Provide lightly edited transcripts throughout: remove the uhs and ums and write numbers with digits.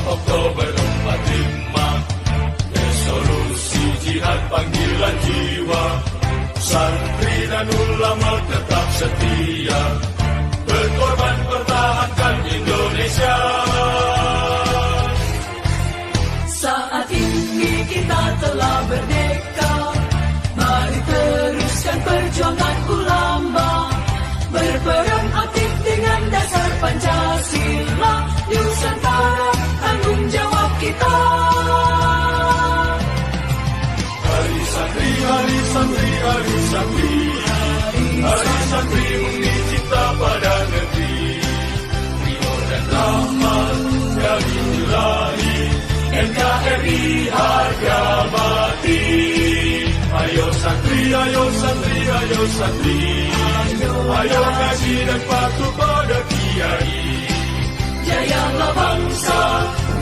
Oktober 45, resolusi jihad panggilan jiwa, santri dan ulama tetap setia, berkorban pertahankan Indonesia. Saat ini kita telah merdeka, mari teruskan perjuangan ulama, berperan aktif dengan dasar Pancasila, Nusantara tanggung jawab kita. Hari santri, hari santri, hari santri, hari santri murni cinta pada negeri, ridho dan rahmat dari Ilahi, NKRI harga mati. Ayo santri, ayo santri, ayo santri, ayo ngaji dan patuh pada kiai. Jayalah bangsa,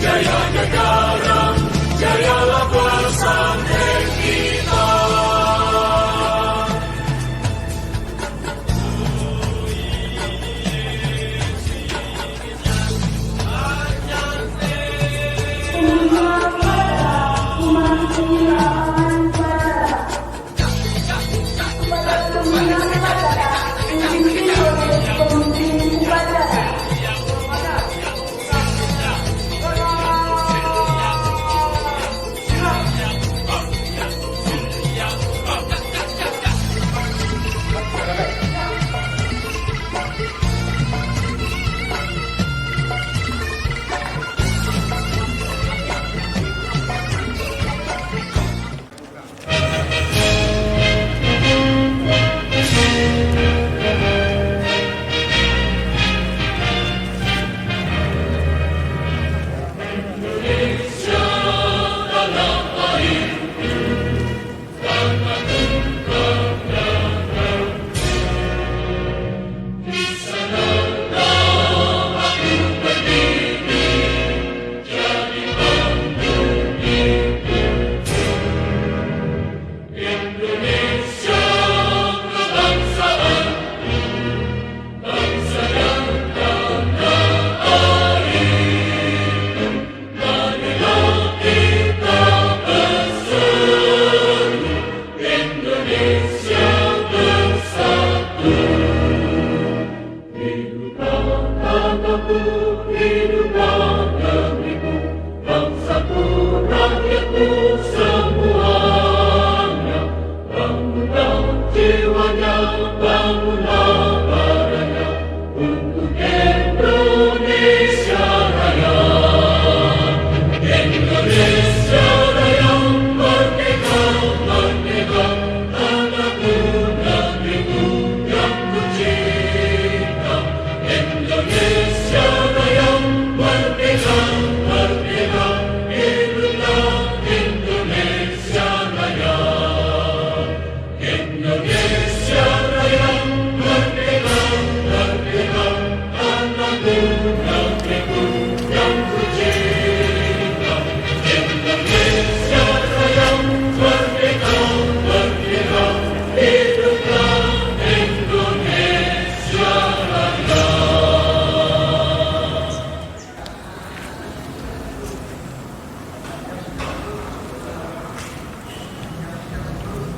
Jaya negara, jayalah pesantren kita.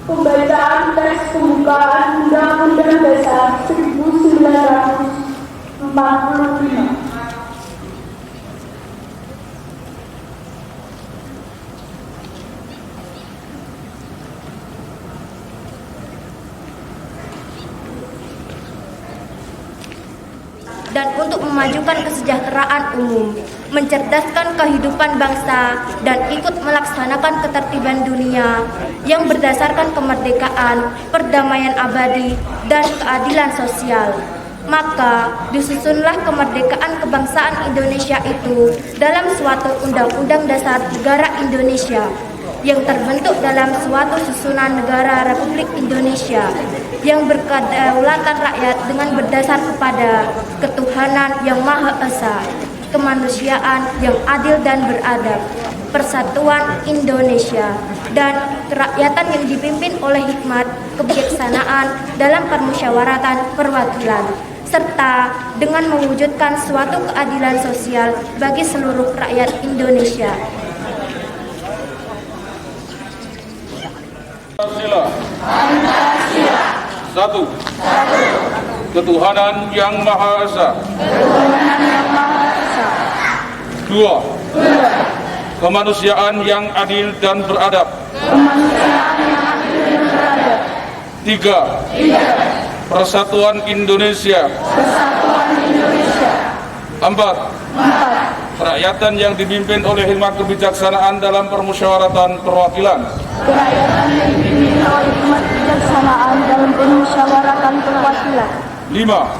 Pembacaan teks pembukaan Undang-Undang Dasar 1945. Dan untuk memajukan kesejahteraan umum, mencerdaskan kehidupan bangsa, dan ikut melaksanakan ketertiban dunia yang berdasarkan kemerdekaan, perdamaian abadi, dan keadilan sosial. Maka disusunlah kemerdekaan kebangsaan Indonesia itu dalam suatu Undang-Undang Dasar Negara Indonesia yang terbentuk dalam suatu susunan negara Republik Indonesia yang berkedaulatan rakyat dengan berdasar kepada ketuhanan yang Maha Esa, kemanusiaan yang adil dan beradab, persatuan Indonesia, dan kerakyatan yang dipimpin oleh hikmat kebijaksanaan dalam permusyawaratan perwakilan, serta dengan mewujudkan suatu keadilan sosial bagi seluruh rakyat Indonesia. Pancasila. Satu. Ketuhanan yang Maha Esa. Dua. Kemanusiaan yang adil dan beradab. Tiga. Persatuan Indonesia. Empat. Kerakyatan yang dipimpin oleh hikmat kebijaksanaan dalam permusyawaratan perwakilan. Lima.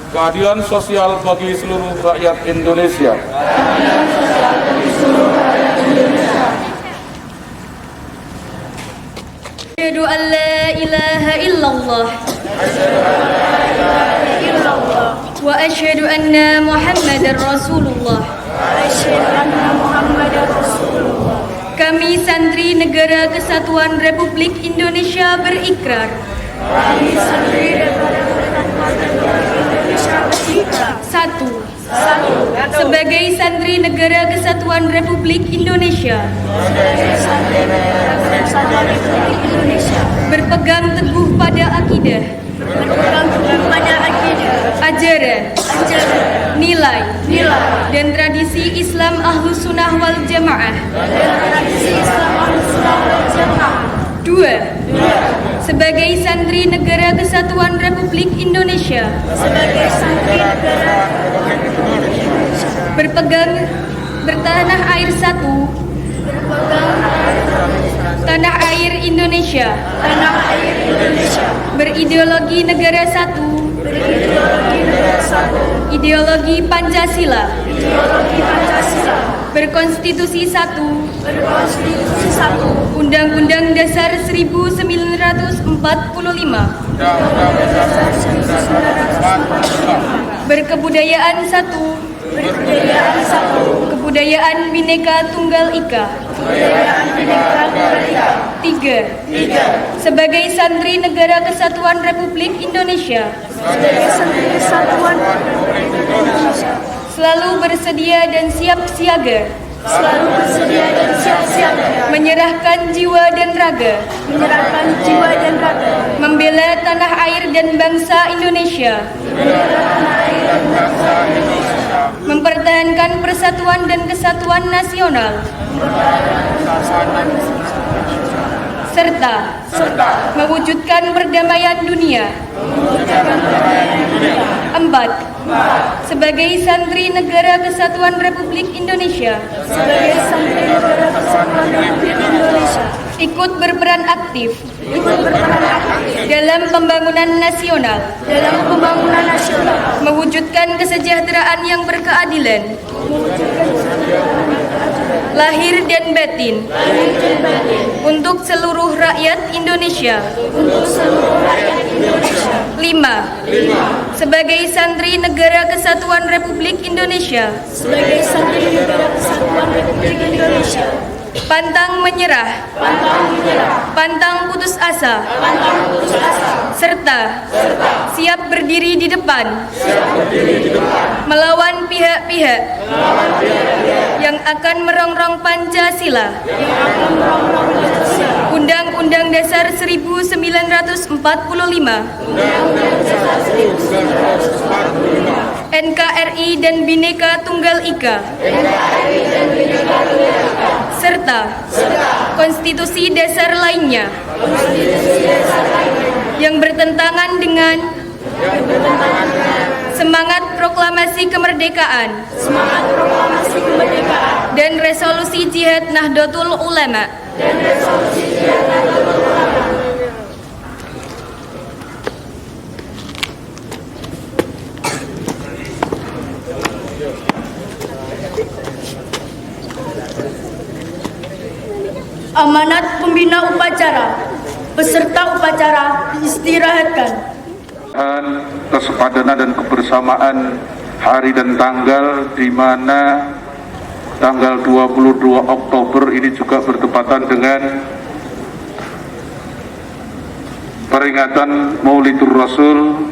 Keadilan sosial bagi seluruh rakyat Indonesia. Asyhadu an la ilaha illallah wa asyhadu anna Muhammadar Rasulullah. Kami santri Negara Kesatuan Republik Indonesia berikrar. Satu. Sebagai santri Negara Kesatuan Republik Indonesia, berpegang teguh pada akidah, ajaran, nilai, dan tradisi Islam Ahlus Sunnah wal Jamaah. Dua. Sebagai santri Negara Kesatuan Republik Indonesia, berpegang bertanah air satu, tanah air Indonesia, berideologi negara satu, ideologi Pancasila, berkonstitusi satu, Undang-Undang Dasar 1945, berkebudayaan satu, kebudayaan Bhinneka Tunggal Ika. Tiga. Sebagai santri Negara Kesatuan Republik Indonesia, selalu bersedia dan siap siaga, menyerahkan jiwa dan raga, membela tanah air dan bangsa Indonesia, mempertahankan persatuan dan kesatuan nasional, serta mewujudkan perdamaian dunia. Empat. Sebagai santri Negara Kesatuan Republik Indonesia, ikut berperan aktif dalam pembangunan nasional, mewujudkan kesejahteraan yang berkeadilan, lahir dan batin, untuk seluruh rakyat Indonesia. 5. Sebagai santri Negara Kesatuan Republik Indonesia, pantang menyerah, pantang putus asa, serta siap berdiri di depan melawan pihak-pihak yang akan merongrong Pancasila, Undang-Undang Dasar 1945, NKRI dan Bhinneka Tunggal Ika, serta konstitusi dasar lainnya yang bertentangan dengan semangat proklamasi kemerdekaan dan resolusi Jihad Nahdlatul Ulama. Amanat pembina upacara. Peserta upacara diistirahatkan. Kesepadanan dan kebersamaan hari dan tanggal di mana tanggal 22 Oktober ini juga bertepatan dengan peringatan Maulidur Rasul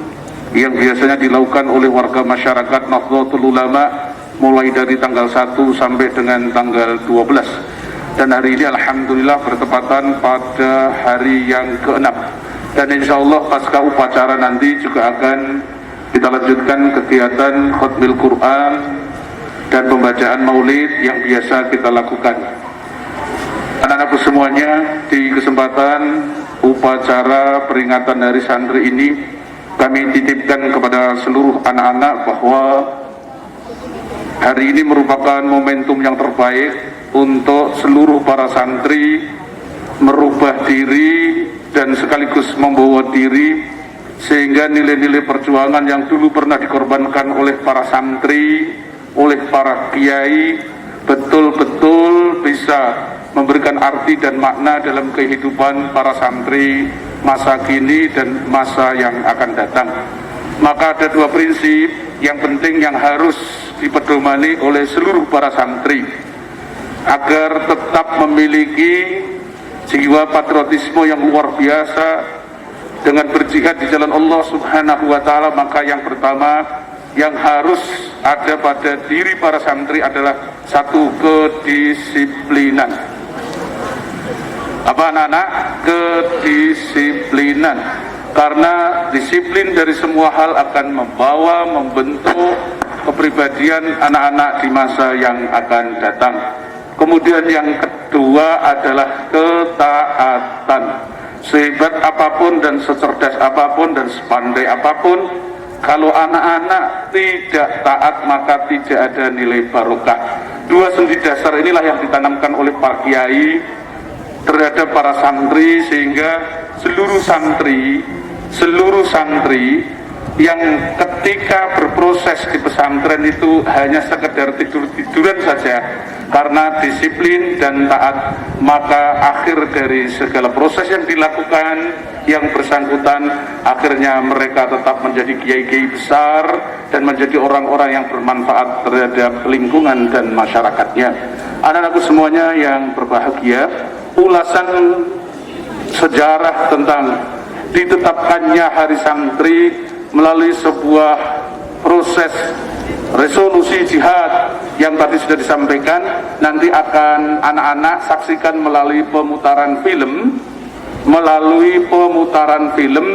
yang biasanya dilakukan oleh warga masyarakat Nahdlatul Ulama mulai dari tanggal 1 sampai dengan tanggal 12. Dan hari ini alhamdulillah bertepatan pada hari yang ke-6. Dan insya Allah pasca upacara nanti juga akan kita lanjutkan kegiatan khatmil Quran dan pembacaan maulid yang biasa kita lakukan. Anak-anakku semuanya, di kesempatan upacara peringatan Hari Santri ini kami titipkan kepada seluruh anak-anak bahwa hari ini merupakan momentum yang terbaik untuk seluruh para santri merubah diri dan sekaligus membawa diri sehingga nilai-nilai perjuangan yang dulu pernah dikorbankan oleh para santri, oleh para kiai betul-betul bisa memberikan arti dan makna dalam kehidupan para santri masa kini dan masa yang akan datang. Maka ada dua prinsip yang penting yang harus dipedomani oleh seluruh para santri agar tetap memiliki jiwa patriotisme yang luar biasa dengan berjihad di jalan Allah Subhanahu wa Ta'ala. Maka yang pertama yang harus ada pada diri para santri adalah satu, kedisiplinan. Apa anak-anak? Kedisiplinan. Karena disiplin dari semua hal akan membentuk kepribadian anak-anak di masa yang akan datang. Kemudian yang kedua adalah ketaatan. Sehebat apapun dan secerdas apapun dan sepandai apapun, kalau anak-anak tidak taat maka tidak ada nilai barokah. Dua sendi dasar inilah yang ditanamkan oleh para kiai terhadap para santri, sehingga seluruh santri yang ketika berproses di pesantren itu hanya sekedar tidur-tiduran saja karena disiplin dan taat, maka akhir dari segala proses yang dilakukan yang bersangkutan akhirnya mereka tetap menjadi kiai-kiai besar dan menjadi orang-orang yang bermanfaat terhadap lingkungan dan masyarakatnya. Anak-anakku semuanya yang berbahagia, ulasan sejarah tentang ditetapkannya Hari Santri melalui sebuah proses resolusi jihad yang tadi sudah disampaikan, nanti akan anak-anak saksikan melalui pemutaran film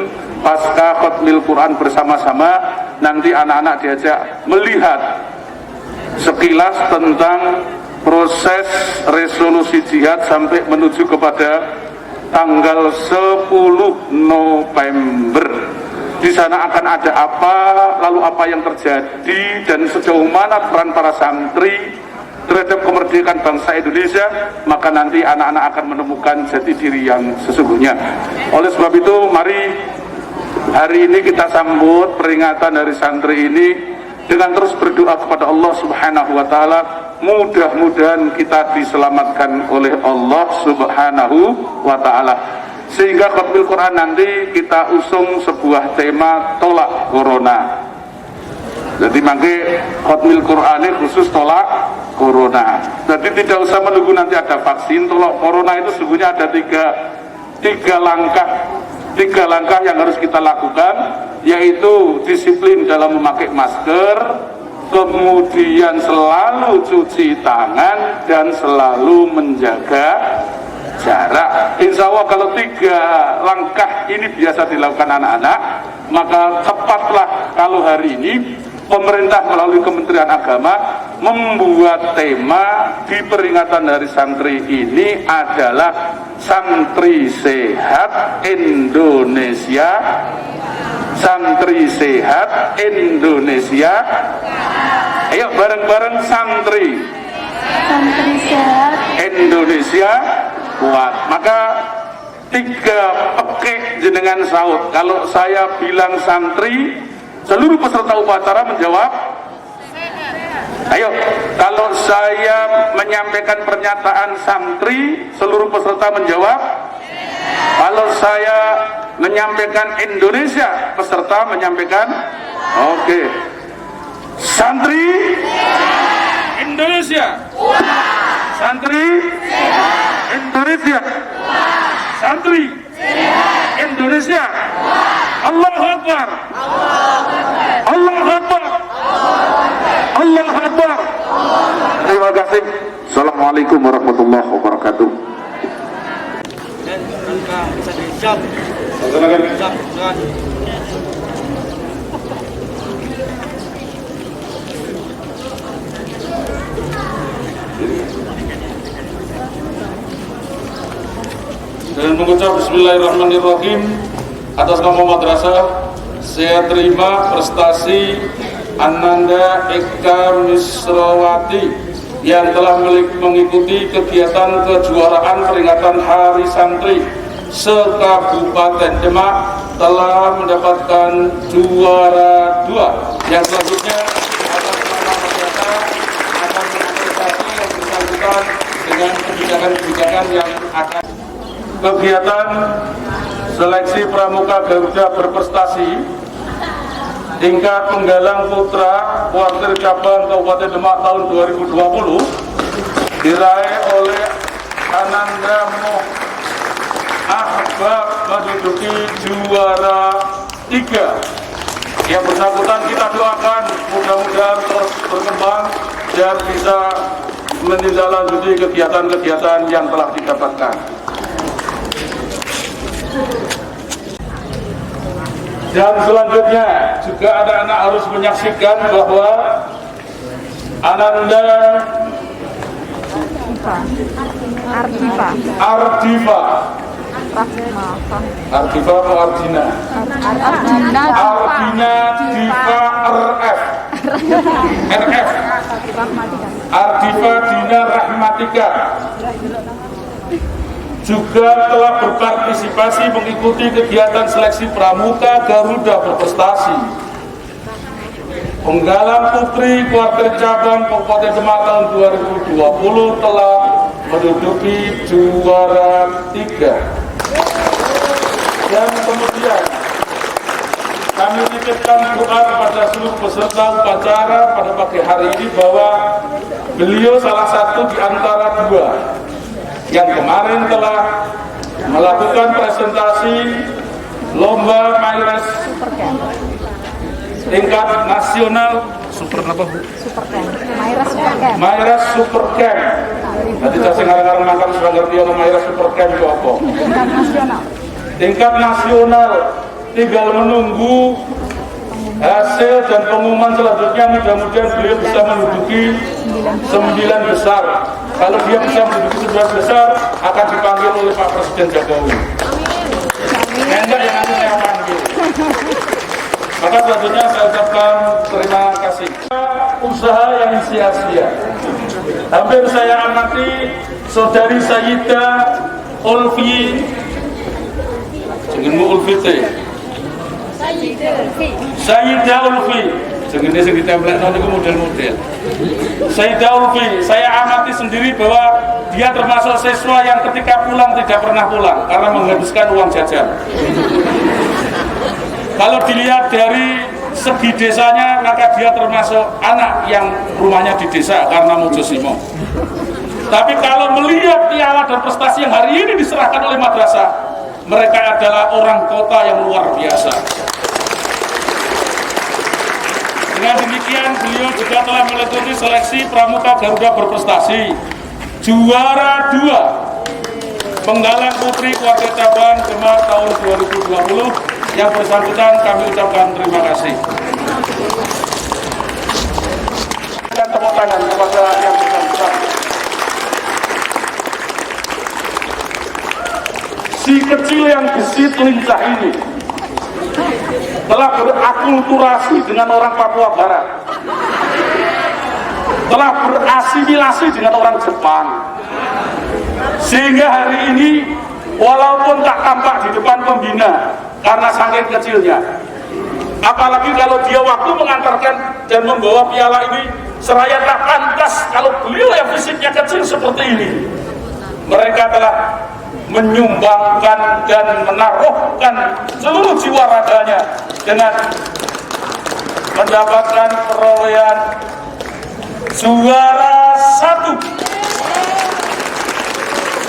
pasca khatmil Quran bersama-sama. Nanti anak-anak diajak melihat sekilas tentang proses resolusi jihad sampai menuju kepada tanggal 10 November. Di sana akan ada apa, lalu apa yang terjadi, dan sejauh mana peran para santri terhadap kemerdekaan bangsa Indonesia. Maka nanti anak-anak akan menemukan jati diri yang sesungguhnya. Oleh sebab itu, mari hari ini kita sambut peringatan Hari Santri ini dengan terus berdoa kepada Allah Subhanahu wa Ta'ala. Mudah-mudahan kita diselamatkan oleh Allah Subhanahu wa Ta'ala, sehingga khatmil Quran nanti kita usung sebuah tema tolak corona. Jadi mangke khatmil Quran ini khusus tolak corona. Jadi tidak usah menunggu nanti ada vaksin. Tolak corona itu sesungguhnya ada tiga langkah yang harus kita lakukan, yaitu disiplin dalam memakai masker, kemudian selalu cuci tangan, dan selalu menjaga jarak. Insya Allah kalau 3 langkah ini biasa dilakukan anak-anak, maka tepatlah kalau hari ini pemerintah melalui Kementerian Agama membuat tema di peringatan Hari Santri ini adalah Santri Sehat Indonesia. Santri Sehat Indonesia. Ayo bareng-bareng santri sehat Indonesia kuat. Maka 3 pekeh jenengan saut. Kalau saya bilang santri, seluruh peserta upacara menjawab. Ayo, kalau saya menyampaikan pernyataan santri, seluruh peserta menjawab. Kalau saya menyampaikan Indonesia, peserta menyampaikan oke. Santri Indonesia. Santri Indonesia. Santri Indonesia. Allahu Akbar. Allahu Akbar. Allahu Akbar. Terima kasih. Assalamualaikum warahmatullahi wabarakatuh. Dan mengucap Bismillahirrahmanirrahim atas nama madrasah, saya terima prestasi Ananda Eka Misrawati yang telah mengikuti kegiatan kejuaraan peringatan Hari Santri se-Kabupaten Demak, telah mendapatkan juara 2. Yang selanjutnya atas nama madrasah akan mengapresiasi yang bersangkutan dengan kebijakan-kebijakan yang akan. Kegiatan seleksi pramuka Garuda berprestasi tingkat penggalang putra kuartir cabang Kabupaten Demak tahun 2020 diraih oleh Ananda Ahbab menduduki juara 3. Yang bersangkutan kita doakan mudah-mudahan terus berkembang dan bisa menindaklanjuti kegiatan-kegiatan yang telah didapatkan. Dan selanjutnya juga ada anak harus menyaksikan bahwa Ananda Ardiva atau Ardina Diva RF Ardiva Dina Rahmatika juga telah berpartisipasi mengikuti kegiatan seleksi pramuka Garuda berprestasi. Penggalang putri kuartir cabang Kabupaten Demak tahun 2020 telah menduduki juara 3. Dan kemudian kami titipkan doa kepada seluruh peserta upacara pada pagi hari ini bahwa beliau salah satu di antara 2 yang kemarin telah melakukan presentasi lomba Myres tingkat nasional Myres Super Camp. Nanti saya ngarang-ngarang makan sudah ngerti ono Myres Super Camp itu apa? Tingkat nasional. Tinggal menunggu hasil dan pengumuman selanjutnya. Mudah-mudahan beliau bisa menduduki 9 besar. Kalau dia bisa menduduki 11 besar, akan dipanggil oleh Pak Presiden Jokowi. Enggak yang nanti saya panggil. Maka selanjutnya saya ucapkan terima kasih. Usaha yang sia-sia. Hampir saya amati saudari Sayyidah Ulfi. Jenengmu Ulfi teh. Sayyidah Ulfi. Jenenge sing ditempelno niku model-model. Sayyidah Ulfi, saya amati sendiri bahwa dia termasuk siswa yang ketika pulang tidak pernah pulang karena menghabiskan uang jajan. Kalau dilihat dari segi desanya, maka dia termasuk anak yang rumahnya di desa karena Mojosimo. Tapi kalau melihat piala dan prestasi yang hari ini diserahkan oleh madrasah, mereka adalah orang kota yang luar biasa. Dengan demikian, beliau juga telah mengikuti seleksi pramuka Garuda berprestasi. Juara 2 penggalang putri kuartir cabang Demak tahun 2020. Yang bersangkutan kami ucapkan terima kasih. Dan tepuk tangan kepada yang bersangkutan. Si kecil yang gesit lincah ini telah berakulturasi dengan orang Papua Barat, telah berasimilasi dengan orang Jepang, sehingga hari ini walaupun tak tampak di depan pembina karena saking kecilnya, apalagi kalau dia waktu mengantarkan dan membawa piala ini seraya tak Lantas kalau beliau yang fisiknya kecil seperti ini, mereka telah menyumbangkan dan menaruhkan seluruh jiwa raganya dengan mendapatkan perolehan juara 1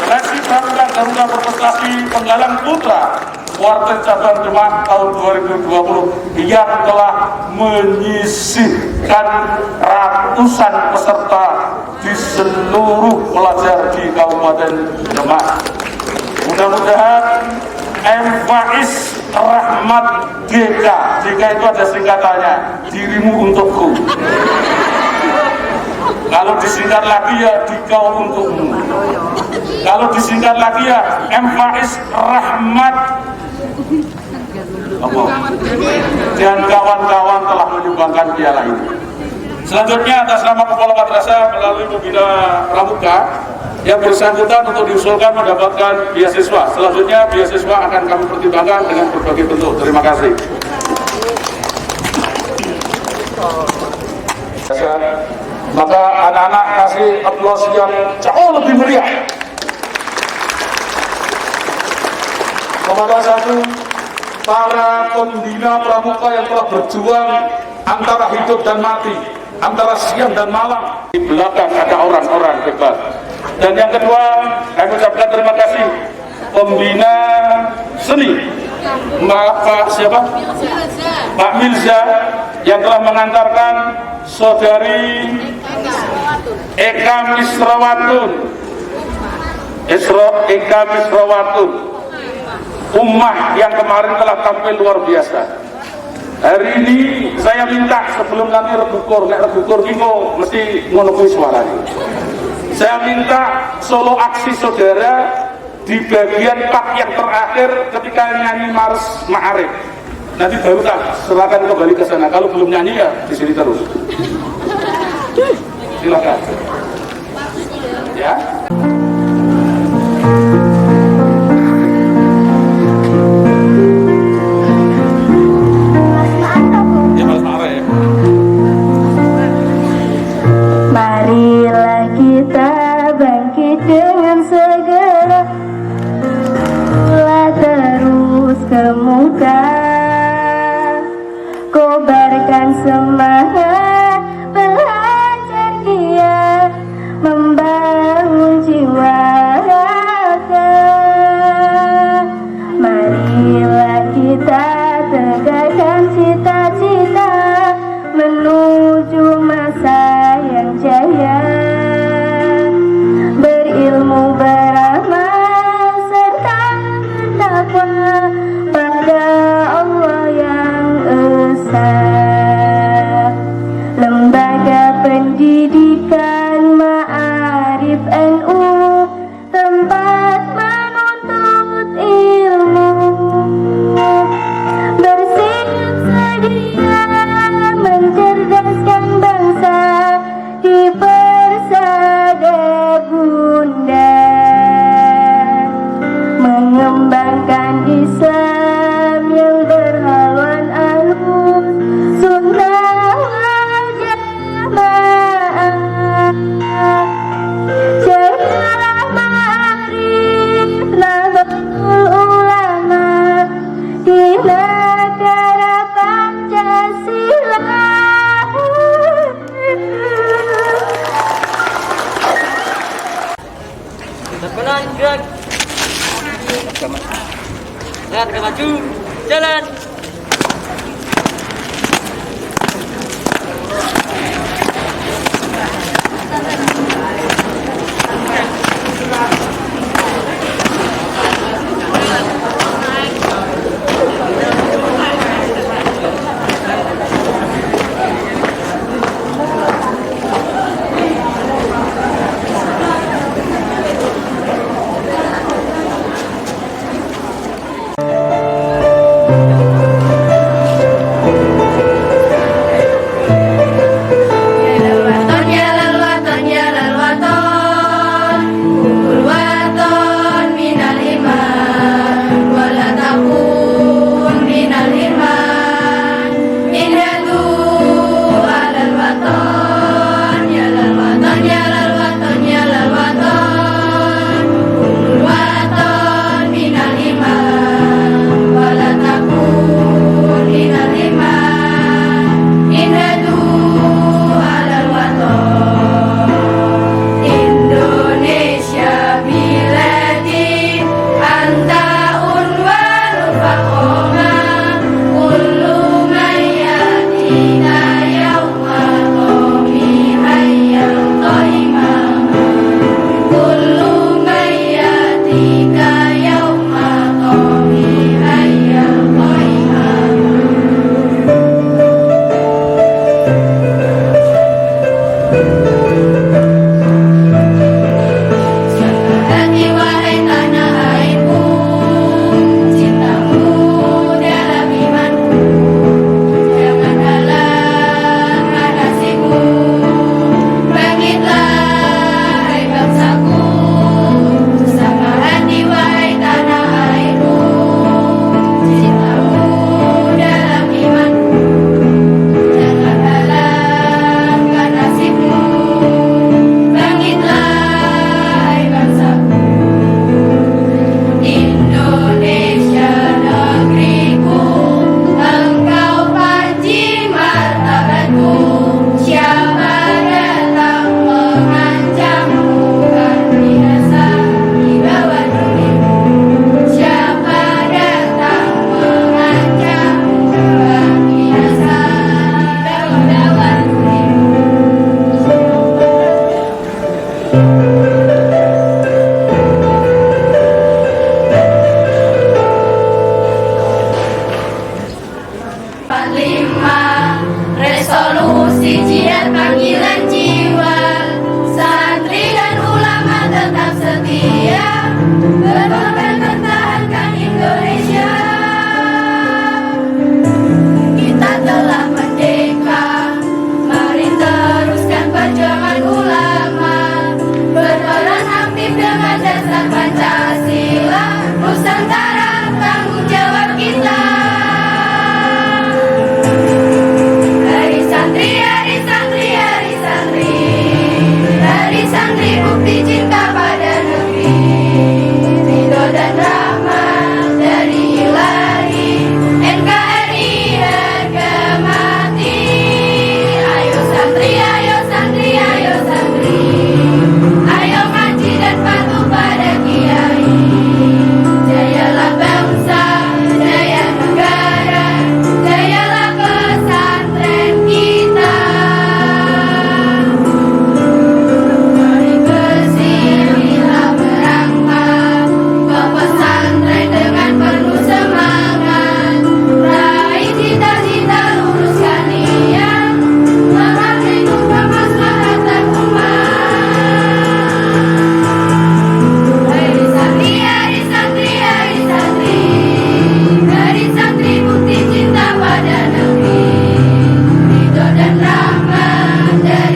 seleksi pramuka garuda berprestasi penggalang putra Warteg Cabang Demak tahun 2020 yang telah menyisihkan ratusan peserta di seluruh pelajar di Kabupaten Demak. Mudah-mudahan M. Faiz Rahmat DK, DK itu ada singkatannya, dirimu untukku. Kalau disingkat lagi ya dikau untukmu. Kalau disingkat lagi ya M. Faiz Rahmat dan kawan-kawan telah menyumbangkan piala ini. Selanjutnya atas nama Kepala Madrasah melalui Pembina Pramuka yang bersangkutan untuk diusulkan mendapatkan beasiswa. Selanjutnya beasiswa akan kami pertimbangkan dengan berbagai bentuk. Terima kasih. Maka anak-anak kasih aplaus yang jauh lebih meriah kepada para pembina pramuka yang telah berjuang antara hidup dan mati, antara siang dan malam. Di belakang ada orang-orang hebat. Dan yang kedua, kami ucapkan terima kasih pembina seni Pak Milza yang telah mengantarkan saudari Eka Misrawatun Ummah yang kemarin telah tampil luar biasa. Hari ini saya minta sebelum nanti rebukur kiko mesti ngono suaranya. Saya minta solo aksi saudara di bagian part yang terakhir ketika nyanyi Mars Ma'arif. Nanti baru tak serahkan kembali ke sana. Kalau belum nyanyi ya di sini terus. Silakan. Ya. Marilah kita bangkit dengan segera, mulai terus ke muka, kobarkan semangat belajar giat, membangun jiwa raga. Marilah kita tegakkan cita-cita menuju masa yang jaya, berilmu, beramal, serta bertakwa pada Allah yang esa. Lembaga Pendidikan Ma'arif NU, tempat menuntut ilmu, bersiap sedia mencerdaskan bangsa di persada bunda, mengembangkan Islam yang berhaluan alus, sunnah wal jamaah, syariah ma'arif, nahdlatul ulama di negara Pancasila. Berpelan gerak. Gerak maju, jalan.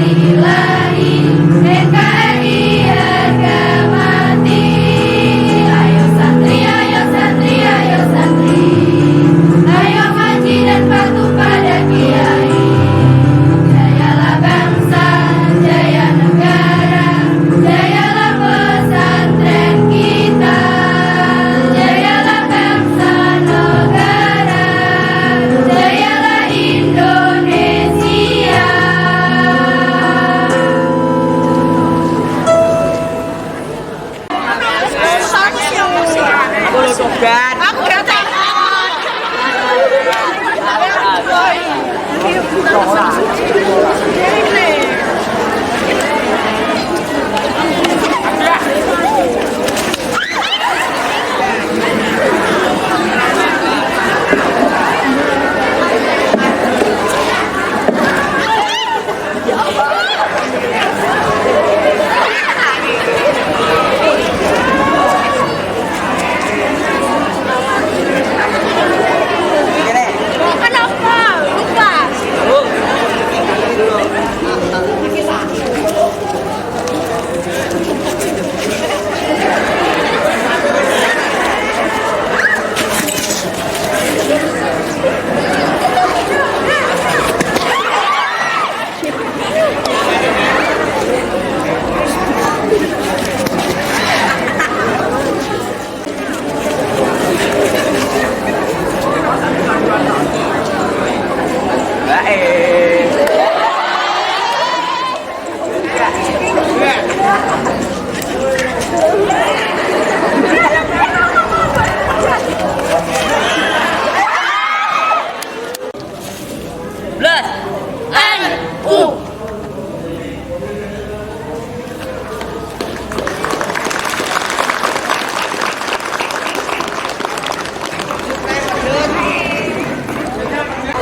Ilahi NKRI harga mati. Ayo santri, ayo santri, ayo santri, ayo haji dan patuh pada kiai. Jayalah bangsa, jaya negara, jayalah pesantren kita. Jayalah bangsa negara, jayalah Indonesia.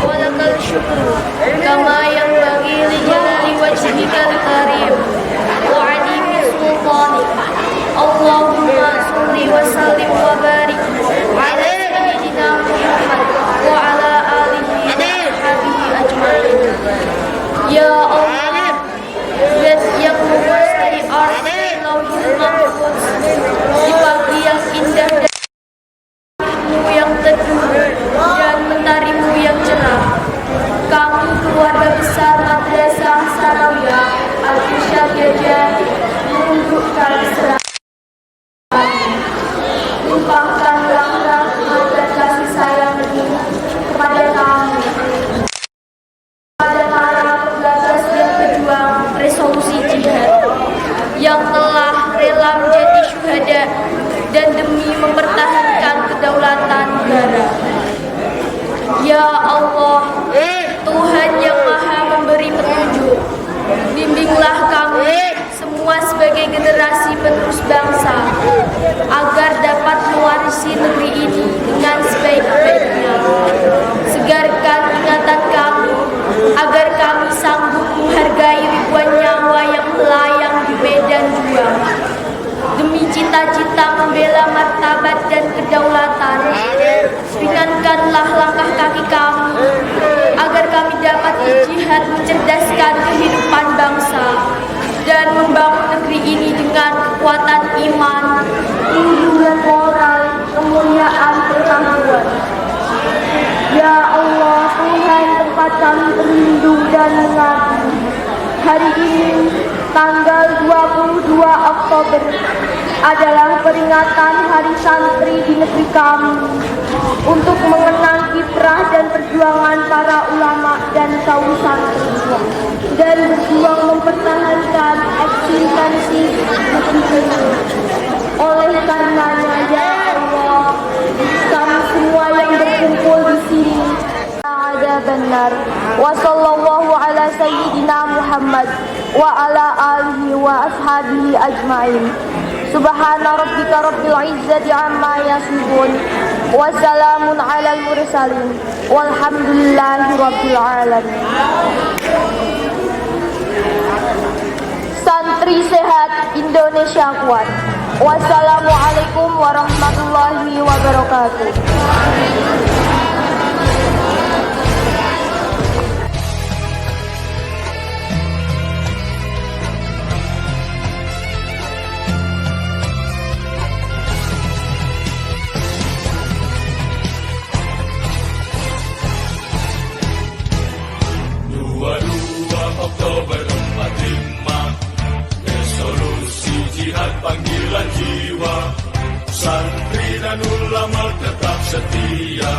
Walakal syukru kama yang bagi li jalali wajhikal karim wa adimi sultanik. Allahumma salli wa sallim wa barik ala sayyidina Muhammad wa ala alihi wa sahbihi ajma'in. Ya Allah, zat yang menguasai arti lauhul mahfuz, di pagi yang indah dan yang teduh dan mentarimu yang cerah, kami keluarga besar Madrasah Sanawiyah Al-Irsyad Gajah menunjukkan limpahkanlah rahmat dan kasih sayang ini kepada kami, kepada para penggagas dan pejuang resolusi jihad yang telah rela menjadi syuhada dan demi mempertahankan kedaulatan negara. Ya Allah, Tuhan yang Maha Memberi petunjuk, bimbinglah kami semua sebagai generasi penerus bangsa agar dapat mewarisi negeri ini dengan sebaik-baiknya. Segarkan ingatan kami agar kami sanggup menghargai ribuan nyawa yang melayang di medan juang demi cita-cita membela martabat dan kedaulatan. Ringankanlah langkah kaki kami agar kami dapat berjihad mencerdaskan kehidupan bangsa dan membangun negeri ini dengan kekuatan iman, kejujuran moral, kemuliaan pertanggungan. Ya Allah, Tuhan tempat kami berlindung dan mengabdi. Hari ini tanggal 22 Oktober adalah peringatan Hari Santri di negeri kami untuk mengenang kiprah dan perjuangan para ulama dan kaum santri dan berjuang mempertahankan eksistensi negeri ini. Oleh karenanya, ya Allah, kami semua yang berkumpul di sini ada benar. Wa sallallahu ala sayyidina Muhammad wa ala alihi wa ashabihi ajma'in. Subhana rabbika rabbil izzati amma yasifun wa salamun alal mursalin walhamdulillahi rabbil alamin. Santri sehat, Indonesia kuat. Wassalamualaikum warahmatullahi wabarakatuh. santri dan ulama tetap setia.